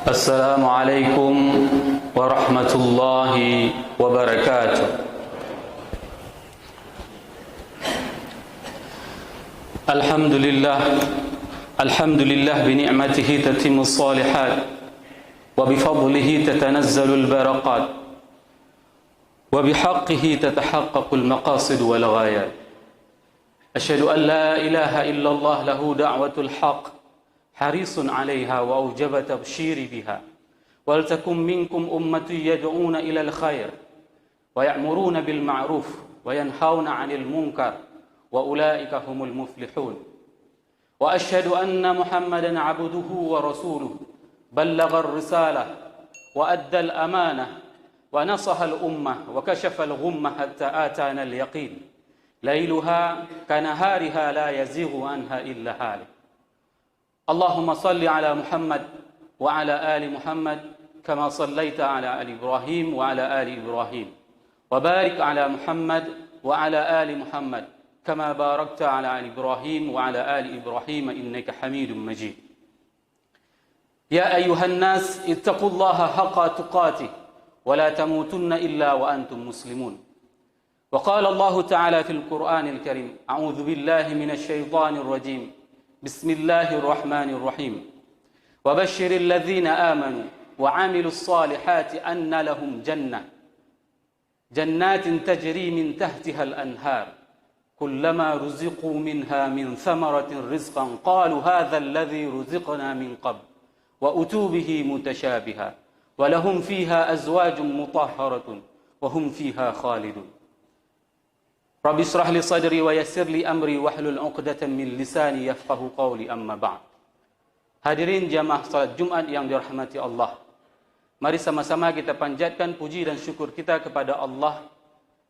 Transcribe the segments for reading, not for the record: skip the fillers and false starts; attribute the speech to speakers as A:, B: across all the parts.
A: السلام عليكم ورحمة الله وبركاته. الحمد لله بنعمته تتم الصالحات وبفضله تتنزل البركات وبحقه تتحقق المقاصد والغايات. أشهد أن لا إله إلا الله له دعوة الحق حريص عليها وأوجب تبشير بها. ولتكن منكم أمة يدعون إلى الخير ويأمرون بالمعروف وينهون عن المنكر وأولئك هم المفلحون. وأشهد أن محمدا عبده ورسوله بلغ الرسالة وأدى الأمانة ونصح الأمة وكشف الغمة حتى آتانا اليقين ليلها كنهارها لا يزيغ عنها إلا هالك. اللهم صل على محمد وعلى آل محمد كما صليت على آل إبراهيم وعلى آل إبراهيم وبارك على محمد وعلى آل محمد كما باركت على آل إبراهيم وعلى آل إبراهيم إنك حميد مجيد. يا أيها الناس اتقوا الله حق تقاته ولا تموتن إلا وأنتم مسلمون. وقال الله تعالى في القرآن الكريم: أعوذ بالله من الشيطان الرجيم بسم الله الرحمن الرحيم وبشر الذين آمنوا وعملوا الصالحات أن لهم جنات تجري من تحتها الأنهار كلما رزقوا منها من ثمرة رزقا قالوا هذا الذي رزقنا من قبل وأتوا به متشابها ولهم فيها أزواج مطهرة وهم فيها خالدون. Rabbi israh li sadri wa yassir li amri wahlul 'uqdatam min lisani yafqahu qawli, amma ba'd. Hadirin jamaah salat Jumat yang dirahmati Allah. Mari sama-sama kita panjatkan puji dan syukur kita kepada Allah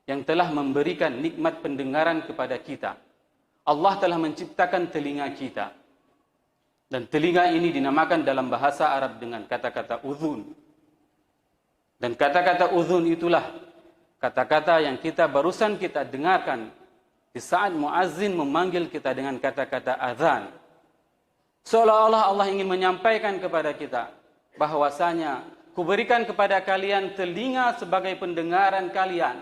A: yang telah memberikan nikmat pendengaran kepada kita. Allah telah menciptakan telinga kita. Dan telinga ini dinamakan dalam bahasa Arab dengan kata-kata udhun. Dan kata-kata udhun itulah kata-kata yang barusan kita dengarkan di saat muazzin memanggil kita dengan kata-kata azan. Seolah-olah Allah ingin menyampaikan kepada kita bahwasanya kuberikan kepada kalian telinga sebagai pendengaran kalian,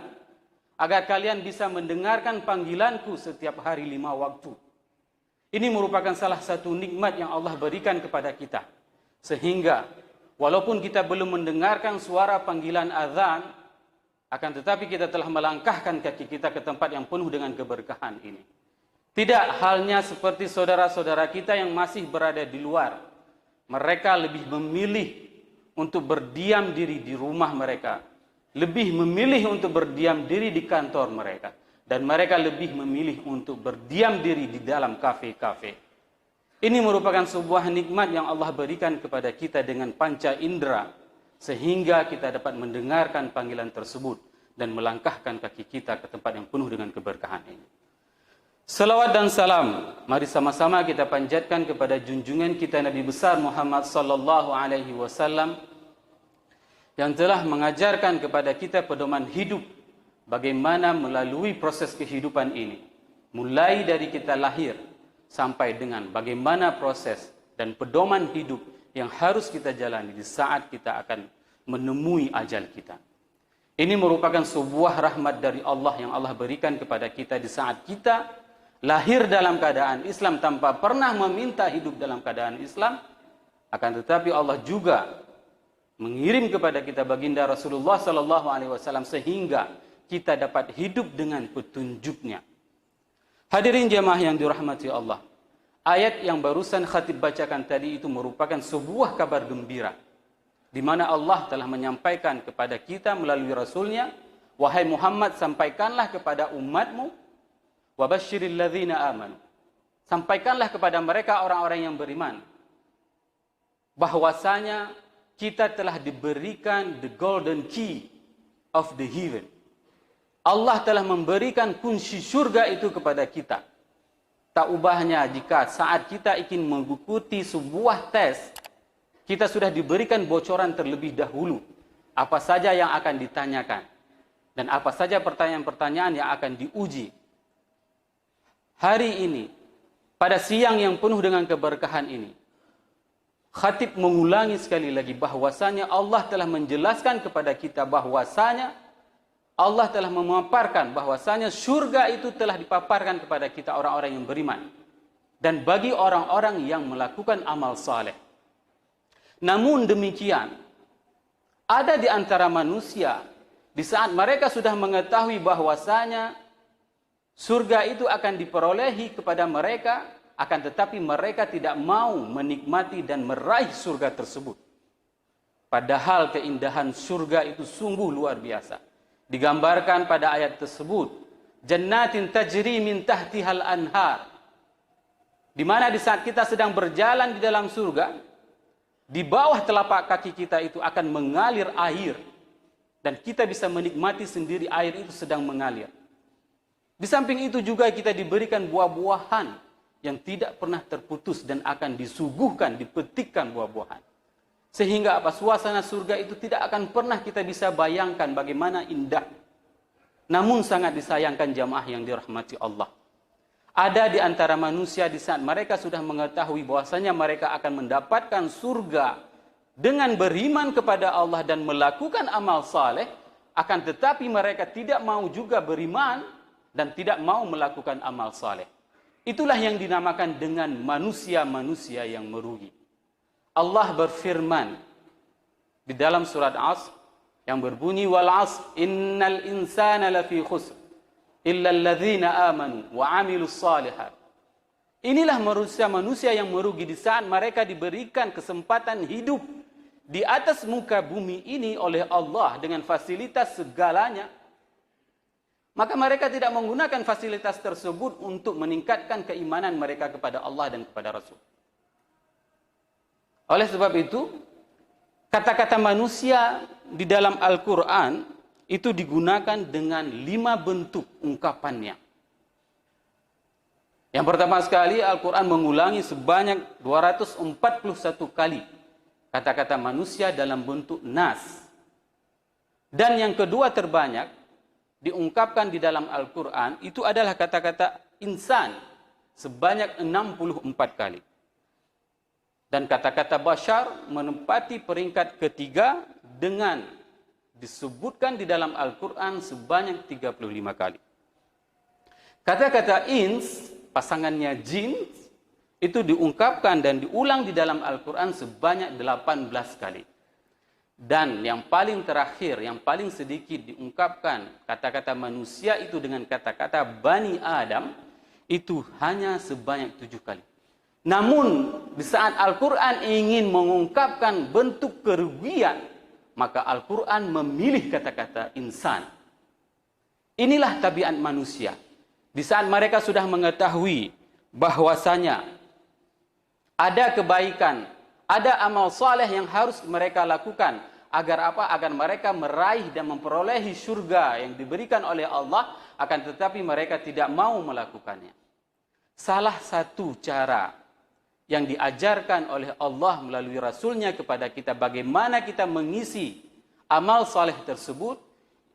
A: agar kalian bisa mendengarkan panggilanku setiap hari 5 waktu. Ini merupakan salah satu nikmat yang Allah berikan kepada kita. Sehingga walaupun kita belum mendengarkan suara panggilan azan, akan tetapi kita telah melangkahkan kaki kita ke tempat yang penuh dengan keberkahan ini. Tidak halnya seperti saudara-saudara kita yang masih berada di luar. Mereka lebih memilih untuk berdiam diri di rumah mereka. Lebih memilih untuk berdiam diri di kantor mereka. Dan mereka lebih memilih untuk berdiam diri di dalam kafe-kafe. Ini merupakan sebuah nikmat yang Allah berikan kepada kita dengan panca indera, sehingga kita dapat mendengarkan panggilan tersebut dan melangkahkan kaki kita ke tempat yang penuh dengan keberkahan ini. Salawat dan salam, mari sama-sama kita panjatkan kepada junjungan kita Nabi besar Muhammad sallallahu alaihi wasallam yang telah mengajarkan kepada kita pedoman hidup bagaimana melalui proses kehidupan ini, mulai dari kita lahir sampai dengan bagaimana proses dan pedoman hidup yang harus kita jalani di saat kita akan menemui ajal kita. Ini merupakan sebuah rahmat dari Allah yang Allah berikan kepada kita di saat kita lahir dalam keadaan Islam tanpa pernah meminta hidup dalam keadaan Islam. Akan tetapi Allah juga mengirim kepada kita baginda Rasulullah sallallahu alaihi wasallam sehingga kita dapat hidup dengan petunjuknya. Hadirin jamaah yang dirahmati Allah. Ayat yang barusan khatib bacakan tadi itu merupakan sebuah kabar gembira, di mana Allah telah menyampaikan kepada kita melalui Rasulnya, wahai Muhammad, sampaikanlah kepada umatmu, wabashiril ladzina amanu, sampaikanlah kepada mereka orang-orang yang beriman, bahwasanya kita telah diberikan the golden key of the heaven. Allah telah memberikan kunci surga itu kepada kita. Tak ubahnya jika saat kita ingin mengikuti sebuah tes, kita sudah diberikan bocoran terlebih dahulu apa saja yang akan ditanyakan dan apa saja pertanyaan-pertanyaan yang akan diuji. Hari ini, pada siang yang penuh dengan keberkahan ini, Khatib mengulangi sekali lagi bahwasanya Allah telah menjelaskan kepada kita bahwasanya Allah telah memaparkan bahwasanya surga itu telah dipaparkan kepada kita orang-orang yang beriman dan bagi orang-orang yang melakukan amal saleh. Namun demikian, ada di antara manusia di saat mereka sudah mengetahui bahwasanya surga itu akan diperolehi kepada mereka, akan tetapi mereka tidak mau menikmati dan meraih surga tersebut. Padahal keindahan surga itu sungguh luar biasa. Digambarkan pada ayat tersebut, jannatin tajri min tahtihal anhar. Di mana di saat kita sedang berjalan di dalam surga, di bawah telapak kaki kita itu akan mengalir air. Dan kita bisa menikmati sendiri air itu sedang mengalir. Di samping itu juga kita diberikan buah-buahan yang tidak pernah terputus dan akan disuguhkan, dipetikkan buah-buahan. Sehingga apa? Suasana surga itu tidak akan pernah kita bisa bayangkan bagaimana indah. Namun sangat disayangkan jamaah yang dirahmati Allah. Ada di antara manusia di saat mereka sudah mengetahui bahwasanya mereka akan mendapatkan surga dengan beriman kepada Allah dan melakukan amal saleh, akan tetapi mereka tidak mau juga beriman dan tidak mau melakukan amal saleh. Itulah yang dinamakan dengan manusia-manusia yang merugi. Allah berfirman di dalam surat Asr yang berbunyi wal 'asr innal insana lafi khusr illa alladzina amanu wa 'amilus shalihat. Inilah manusia-manusia yang merugi di saat mereka diberikan kesempatan hidup di atas muka bumi ini oleh Allah dengan fasilitas segalanya. Maka mereka tidak menggunakan fasilitas tersebut untuk meningkatkan keimanan mereka kepada Allah dan kepada Rasul. Oleh sebab itu, kata-kata manusia di dalam Al-Quran itu digunakan dengan 5 bentuk ungkapannya. Yang pertama sekali, Al-Quran mengulangi sebanyak 241 kali kata-kata manusia dalam bentuk nas. Dan yang kedua terbanyak diungkapkan di dalam Al-Quran itu adalah kata-kata insan sebanyak 64 kali. Dan kata-kata bashar menempati peringkat ketiga dengan disebutkan di dalam Al-Quran sebanyak 35 kali. Kata-kata ins, pasangannya jin, itu diungkapkan dan diulang di dalam Al-Quran sebanyak 18 kali. Dan yang paling terakhir, yang paling sedikit diungkapkan kata-kata manusia itu dengan kata-kata Bani Adam, itu hanya sebanyak 7 kali. Namun, di saat Al-Quran ingin mengungkapkan bentuk kerugian, maka Al-Quran memilih kata-kata insan. Inilah tabiat manusia. Di saat mereka sudah mengetahui bahwasanya ada kebaikan, ada amal saleh yang harus mereka lakukan agar apa? Agar mereka meraih dan memperolehi surga yang diberikan oleh Allah, akan tetapi mereka tidak mau melakukannya. Salah satu cara yang diajarkan oleh Allah melalui Rasulnya kepada kita bagaimana kita mengisi amal saleh tersebut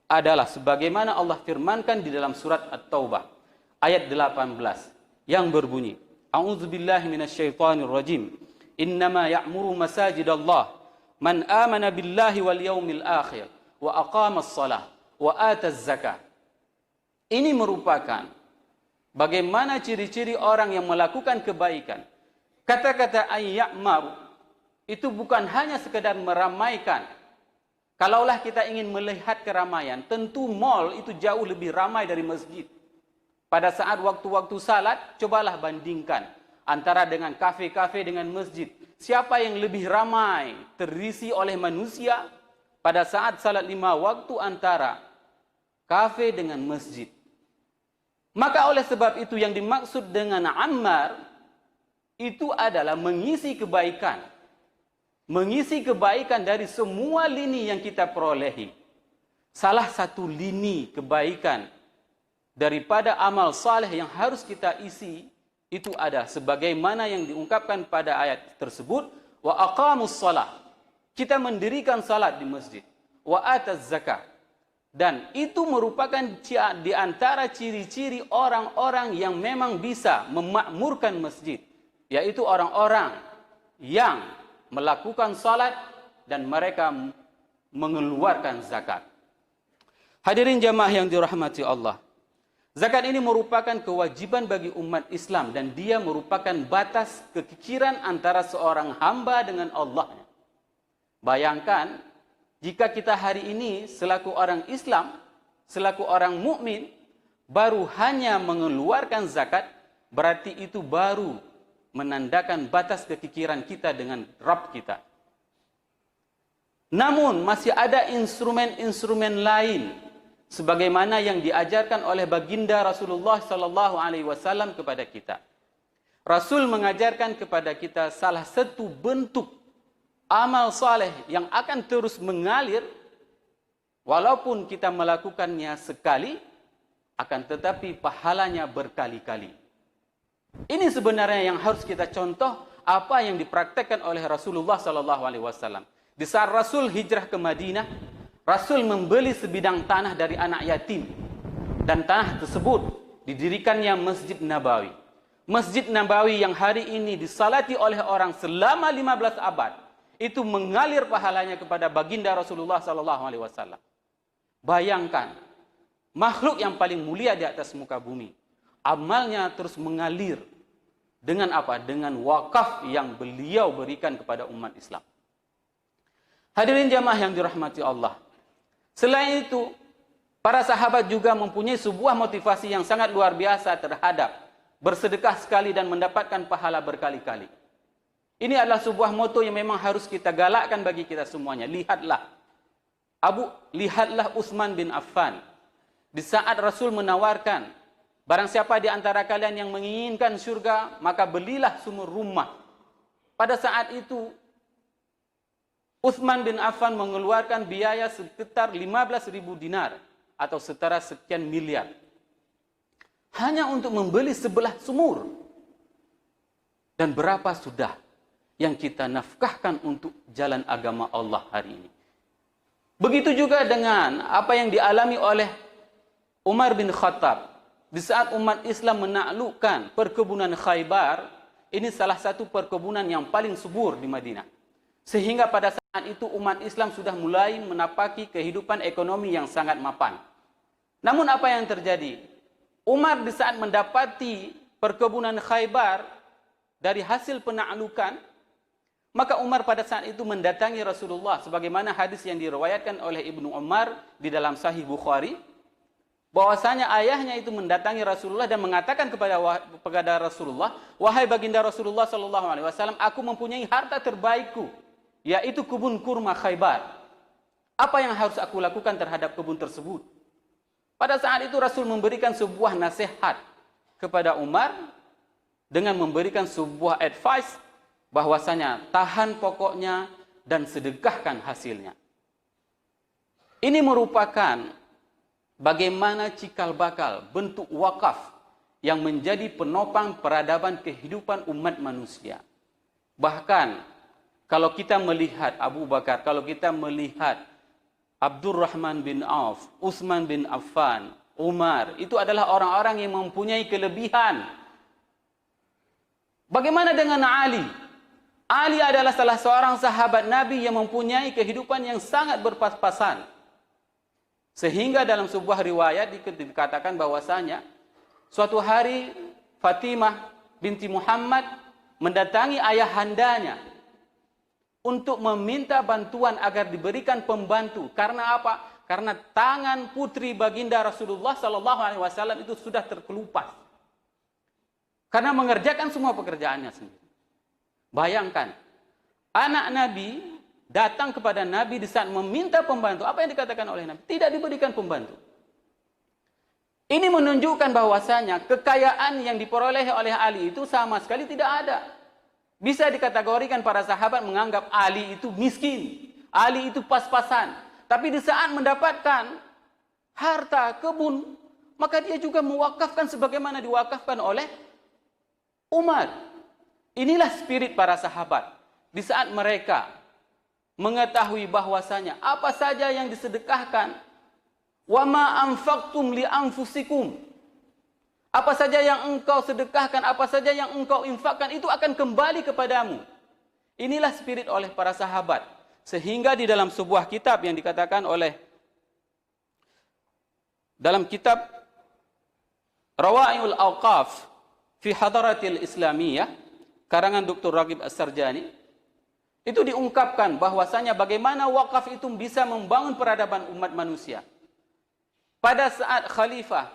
A: adalah sebagaimana Allah firmankan di dalam surat At-Taubah ayat 18 yang berbunyi, A'udzubillahi minasyaitonirrajim. Innama ya'muru masajidallah man amana billahi wal yaumil akhir wa aqamas salah wa ataz zakah. Ini merupakan bagaimana ciri-ciri orang yang melakukan kebaikan. Kata-kata ayya'maru itu bukan hanya sekedar meramaikan. Kalaulah kita ingin melihat keramaian, tentu mal itu jauh lebih ramai dari masjid. Pada saat waktu-waktu salat, cobalah bandingkan antara dengan kafe-kafe dengan masjid. Siapa yang lebih ramai terisi oleh manusia pada saat salat 5 waktu antara kafe dengan masjid. Maka oleh sebab itu yang dimaksud dengan ammar itu adalah mengisi kebaikan. Mengisi kebaikan dari semua lini yang kita perolehi. Salah satu lini kebaikan daripada amal saleh yang harus kita isi itu ada sebagaimana yang diungkapkan pada ayat tersebut, wa aqamus shalah. Kita mendirikan salat di masjid, wa ataz zakah. Dan itu merupakan di antara ciri-ciri orang-orang yang memang bisa memakmurkan masjid, yaitu orang-orang yang melakukan salat, dan mereka mengeluarkan zakat. Hadirin jamaah yang dirahmati Allah, zakat ini merupakan kewajiban bagi umat Islam dan dia merupakan batas kekikiran antara seorang hamba dengan Allah. Bayangkan jika kita hari ini selaku orang Islam, selaku orang mukmin baru hanya mengeluarkan zakat, berarti itu baru menandakan batas kekikiran kita dengan Rabb kita. Namun masih ada instrumen-instrumen lain sebagaimana yang diajarkan oleh baginda Rasulullah sallallahu alaihi wasallam kepada kita. Rasul mengajarkan kepada kita salah satu bentuk amal saleh yang akan terus mengalir walaupun kita melakukannya sekali, akan tetapi pahalanya berkali-kali. Ini sebenarnya yang harus kita contoh apa yang dipraktekkan oleh Rasulullah sallallahu alaihi wasallam. Di saat Rasul hijrah ke Madinah, Rasul membeli sebidang tanah dari anak yatim. Dan tanah tersebut didirikannya Masjid Nabawi. Masjid Nabawi yang hari ini disalati oleh orang selama 15 abad, itu mengalir pahalanya kepada baginda Rasulullah SAW. Bayangkan, makhluk yang paling mulia di atas muka bumi, amalnya terus mengalir. Dengan apa? Dengan wakaf yang beliau berikan kepada umat Islam. Hadirin jamaah yang dirahmati Allah. Selain itu, para sahabat juga mempunyai sebuah motivasi yang sangat luar biasa terhadap bersedekah sekali dan mendapatkan pahala berkali-kali. Ini adalah sebuah moto yang memang harus kita galakkan bagi kita semuanya. Lihatlah Utsman bin Affan. Di saat Rasul menawarkan, barang siapa di antara kalian yang menginginkan surga, maka belilah sumur rumah. Pada saat itu, Utsman bin Affan mengeluarkan biaya sekitar 15.000 dinar atau setara sekian miliar. Hanya untuk membeli sebelah sumur. Dan berapa sudah yang kita nafkahkan untuk jalan agama Allah hari ini. Begitu juga dengan apa yang dialami oleh Umar bin Khattab. Di saat umat Islam menaklukkan perkebunan Khaybar, ini salah satu perkebunan yang paling subur di Madinah. Sehingga pada saat itu umat Islam sudah mulai menapaki kehidupan ekonomi yang sangat mapan. Namun apa yang terjadi? Umar di saat mendapati perkebunan Khaybar dari hasil penaklukan, maka Umar pada saat itu mendatangi Rasulullah sebagaimana hadis yang diriwayatkan oleh Ibnu Umar di dalam Sahih Bukhari, bahwasanya ayahnya itu mendatangi Rasulullah dan mengatakan kepada Rasulullah, "Wahai baginda Rasulullah sallallahu alaihi wasallam, aku mempunyai harta terbaikku, yaitu kebun kurma Khaybar. Apa yang harus aku lakukan terhadap kebun tersebut?" Pada saat itu Rasul memberikan sebuah nasihat kepada Umar dengan memberikan sebuah advice bahwasanya tahan pokoknya dan sedekahkan hasilnya. Ini merupakan bagaimana cikal bakal bentuk wakaf yang menjadi penopang peradaban kehidupan umat manusia. Bahkan kalau kita melihat Abu Bakar, kalau kita melihat Abdurrahman bin Auf, Utsman bin Affan, Umar, itu adalah orang-orang yang mempunyai kelebihan. Bagaimana dengan Ali? Ali adalah salah seorang sahabat Nabi yang mempunyai kehidupan yang sangat berpas-pasan. Sehingga dalam sebuah riwayat dikatakan bahwasanya suatu hari Fatimah binti Muhammad mendatangi ayahandanya untuk meminta bantuan agar diberikan pembantu. Karena apa? Karena tangan putri baginda Rasulullah SAW itu sudah terkelupas. Karena mengerjakan semua pekerjaannya sendiri. Bayangkan, anak Nabi datang kepada Nabi di saat meminta pembantu. Apa yang dikatakan oleh Nabi? Tidak diberikan pembantu. Ini menunjukkan bahwasanya kekayaan yang diperoleh oleh Ali itu sama sekali tidak ada. Bisa dikategorikan para sahabat menganggap Ali itu miskin. Ali itu pas-pasan. Tapi di saat mendapatkan harta kebun, maka dia juga mewakafkan sebagaimana diwakafkan oleh Umar. Inilah spirit para sahabat. Di saat mereka mengetahui bahwasanya apa saja yang disedekahkan, wa ma anfaqtum li anfusikum, apa saja yang engkau sedekahkan, apa saja yang engkau infakkan, itu akan kembali kepadamu. Inilah spirit oleh para sahabat. Sehingga di dalam sebuah kitab yang dikatakan oleh, dalam kitab Rawai'ul Awqaf fi Hadaratil Islamiyah, karangan Dr. Raghib As-Sarjani, itu diungkapkan bahwasanya bagaimana wakaf itu bisa membangun peradaban umat manusia. Pada saat Khalifah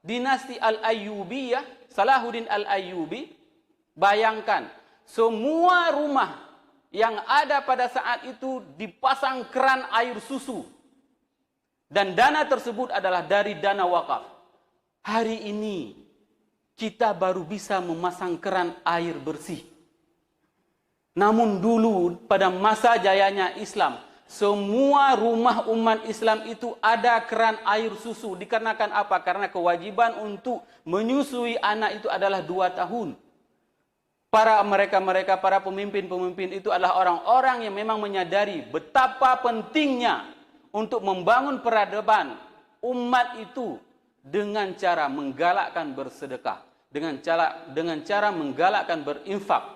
A: dinasti Al-Ayyubiyah, Salahuddin Al-Ayyubi, bayangkan semua rumah yang ada pada saat itu dipasang keran air susu. Dan dana tersebut adalah dari dana wakaf. Hari ini kita baru bisa memasang keran air bersih. Namun dulu pada masa jayanya Islam, semua rumah umat Islam itu ada keran air susu. Dikarenakan apa? Karena kewajiban untuk menyusui anak itu adalah 2 tahun. Para pemimpin-pemimpin itu adalah orang-orang yang memang menyadari betapa pentingnya untuk membangun peradaban umat itu dengan cara menggalakkan bersedekah, dengan cara menggalakkan berinfak,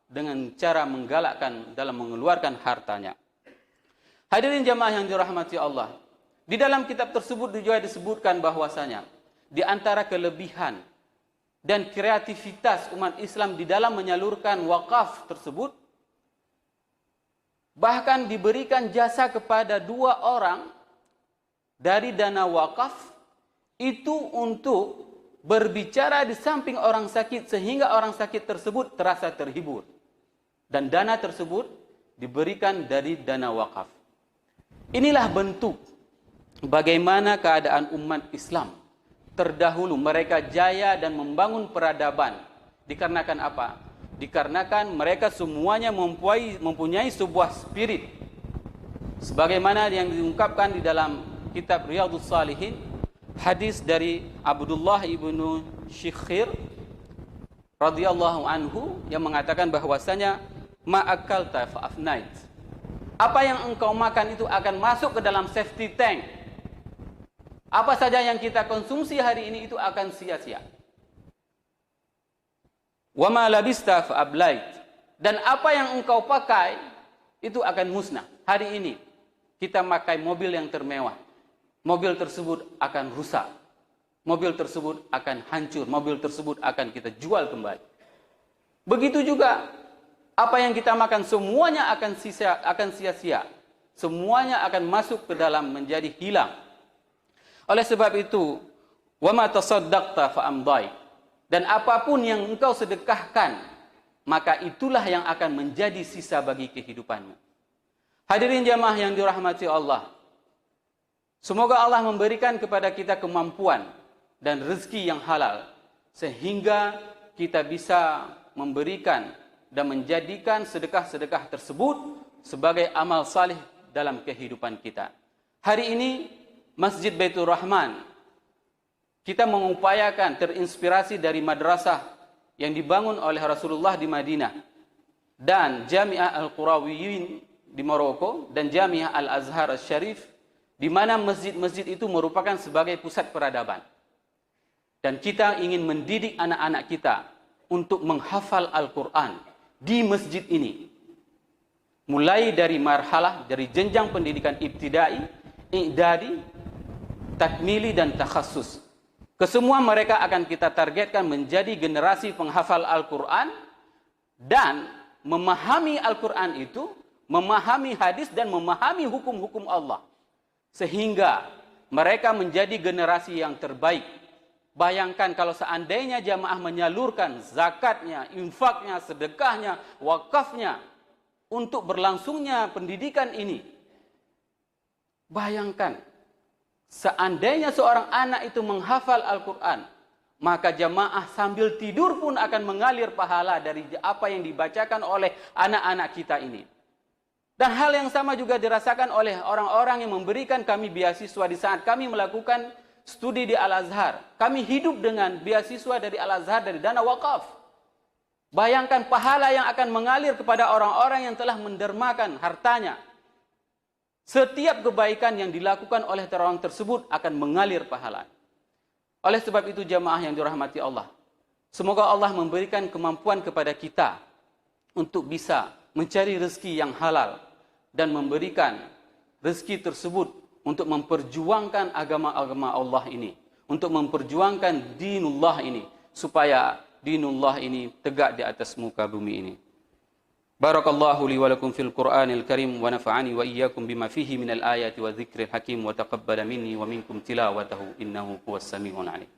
A: dengan cara menggalakkan dalam mengeluarkan hartanya. Hadirin jamaah yang dirahmati Allah, di dalam kitab tersebut juga disebutkan bahwasanya di antara kelebihan dan kreativitas umat Islam di dalam menyalurkan wakaf tersebut, bahkan diberikan jasa kepada 2 orang dari dana wakaf itu untuk berbicara di samping orang sakit sehingga orang sakit tersebut terasa terhibur. Dan dana tersebut diberikan dari dana wakaf. Inilah bentuk bagaimana keadaan umat Islam terdahulu. Mereka jaya dan membangun peradaban. Dikarenakan apa? Dikarenakan mereka semuanya mempunyai sebuah spirit. Sebagaimana yang diungkapkan di dalam kitab Riyadhus Shalihin, hadis dari Abdullah ibnu Syikhir radhiyallahu anhu yang mengatakan bahwasanya ma'akalta fa'afnait. Apa yang engkau makan itu akan masuk ke dalam safety tank. Apa saja yang kita konsumsi hari ini itu akan sia-sia. Wa ma labista fa'ablait. Dan apa yang engkau pakai itu akan musnah. Hari ini kita pakai mobil yang termewah. Mobil tersebut akan rusak. Mobil tersebut akan hancur. Mobil tersebut akan kita jual kembali. Begitu juga apa yang kita makan semuanya akan sia-sia. Semuanya akan masuk ke dalam menjadi hilang. Oleh sebab itu, wa ma tasaddaqta fa amdai. Dan apapun yang engkau sedekahkan, maka itulah yang akan menjadi sisa bagi kehidupanmu. Hadirin jamaah yang dirahmati Allah, semoga Allah memberikan kepada kita kemampuan dan rezeki yang halal, sehingga kita bisa memberikan dan menjadikan sedekah-sedekah tersebut sebagai amal salih dalam kehidupan kita. Hari ini, Masjid Baitur Rahman, kita mengupayakan terinspirasi dari madrasah yang dibangun oleh Rasulullah di Madinah dan Jami'ah Al-Qurawiyyin di Maroko dan Jami'ah Al-Azhar Al-Syarif, di mana masjid-masjid itu merupakan sebagai pusat peradaban. Dan kita ingin mendidik anak-anak kita untuk menghafal Al-Quran di masjid ini. Mulai dari marhalah, dari jenjang pendidikan ibtidai, i'dadi, takmili dan takhassus. Kesemua mereka akan kita targetkan menjadi generasi penghafal Al-Quran dan memahami Al-Quran itu, memahami hadis dan memahami hukum-hukum Allah. Sehingga mereka menjadi generasi yang terbaik. Bayangkan kalau seandainya jamaah menyalurkan zakatnya, infaknya, sedekahnya, wakafnya untuk berlangsungnya pendidikan ini. Bayangkan, seandainya seorang anak itu menghafal Al-Quran, maka jamaah sambil tidur pun akan mengalir pahala dari apa yang dibacakan oleh anak-anak kita ini. Dan hal yang sama juga dirasakan oleh orang-orang yang memberikan kami beasiswa di saat kami melakukan studi di Al-Azhar. Kami hidup dengan beasiswa dari Al-Azhar dari dana wakaf. Bayangkan pahala yang akan mengalir kepada orang-orang yang telah mendermakan hartanya. Setiap kebaikan yang dilakukan oleh orang tersebut akan mengalir pahala. Oleh sebab itu jamaah yang dirahmati Allah, semoga Allah memberikan kemampuan kepada kita untuk bisa mencari rezeki yang halal dan memberikan rezeki tersebut untuk memperjuangkan agama-agama Allah ini, untuk memperjuangkan dinullah ini, supaya dinullah ini tegak di atas muka bumi ini. Barakallahu li wa lakum fil Qur'anil Karim wa nafa'ani wa iyyakum bima fihi minal ayati wa dzikril hakim wa taqabbala minni wa minkum tilawatahu innahu huwas samiul alim.